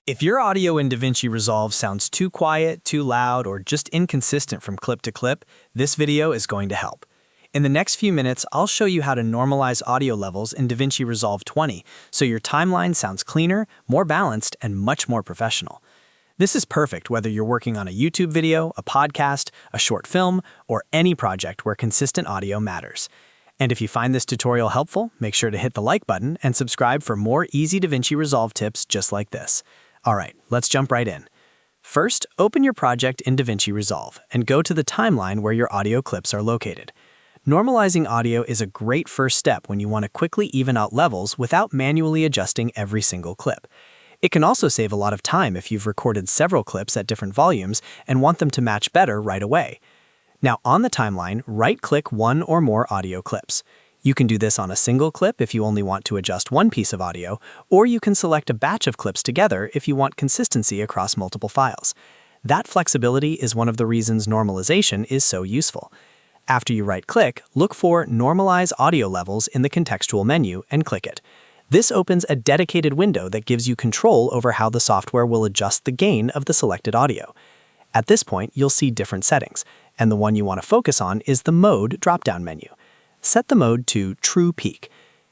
If your audio in DaVinci Resolve sounds too quiet, too loud, or just inconsistent from clip to clip, this video is going to help. In the next few minutes, I'll show you how to normalize audio levels in DaVinci Resolve 20 so your timeline sounds cleaner, more balanced, and much more professional. This is perfect whether you're working on a YouTube video, a podcast, a short film, or any project where consistent audio matters. And if you find this tutorial helpful, make sure to hit the like button and subscribe for more easy DaVinci Resolve tips just like this. Alright, let's jump right in. First, open your project in DaVinci Resolve and go to the timeline where your audio clips are located. Normalizing audio is a great first step when you want to quickly even out levels without manually adjusting every single clip. It can also save a lot of time if you've recorded several clips at different volumes and want them to match better right away. Now on the timeline, right-click one or more audio clips. You can do this on a single clip if you only want to adjust one piece of audio, or you can select a batch of clips together if you want consistency across multiple files. That flexibility is one of the reasons normalization is so useful. After you right-click, look for Normalize Audio Levels in the contextual menu and click it. This opens a dedicated window that gives you control over how the software will adjust the gain of the selected audio. At this point, you'll see different settings, and the one you want to focus on is the Mode drop-down menu. Set the mode to True Peak.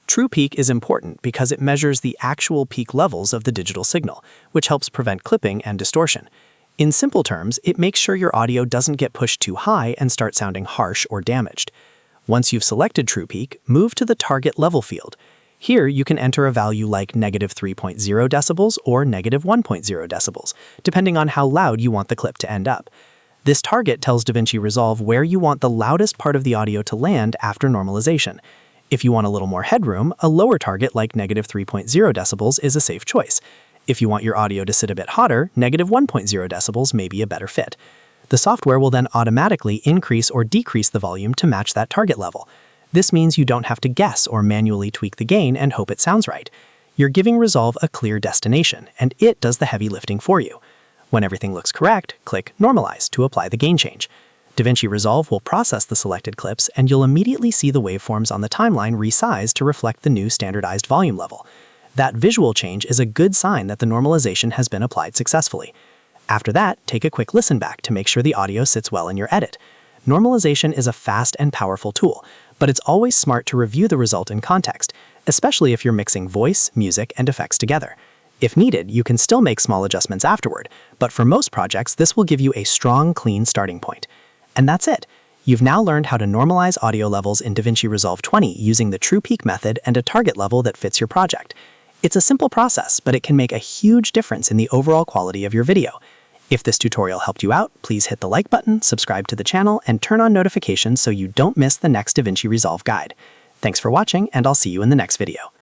True Peak is important because it measures the actual peak levels of the digital signal, which helps prevent clipping and distortion. In simple terms, it makes sure your audio doesn't get pushed too high and start sounding harsh or damaged. Once you've selected True Peak, move to the Target Level field. Here, you can enter a value like -3.0 decibels or -1.0 decibels, depending on how loud you want the clip to end up. This target tells DaVinci Resolve where you want the loudest part of the audio to land after normalization. If you want a little more headroom, a lower target like -3.0 decibels is a safe choice. If you want your audio to sit a bit hotter, -1.0 decibels may be a better fit. The software will then automatically increase or decrease the volume to match that target level. This means you don't have to guess or manually tweak the gain and hope it sounds right. You're giving Resolve a clear destination, and it does the heavy lifting for you. When everything looks correct, click Normalize to apply the gain change. DaVinci Resolve will process the selected clips, and you'll immediately see the waveforms on the timeline resized to reflect the new standardized volume level. That visual change is a good sign that the normalization has been applied successfully. After that, take a quick listen back to make sure the audio sits well in your edit. Normalization is a fast and powerful tool, but it's always smart to review the result in context, especially if you're mixing voice, music, and effects together. If needed, you can still make small adjustments afterward, but for most projects, this will give you a strong, clean starting point. And that's it. You've now learned how to normalize audio levels in DaVinci Resolve 20 using the True Peak method and a target level that fits your project. It's a simple process, but it can make a huge difference in the overall quality of your video. If this tutorial helped you out, please hit the like button, subscribe to the channel, and turn on notifications so you don't miss the next DaVinci Resolve guide. Thanks for watching, and I'll see you in the next video.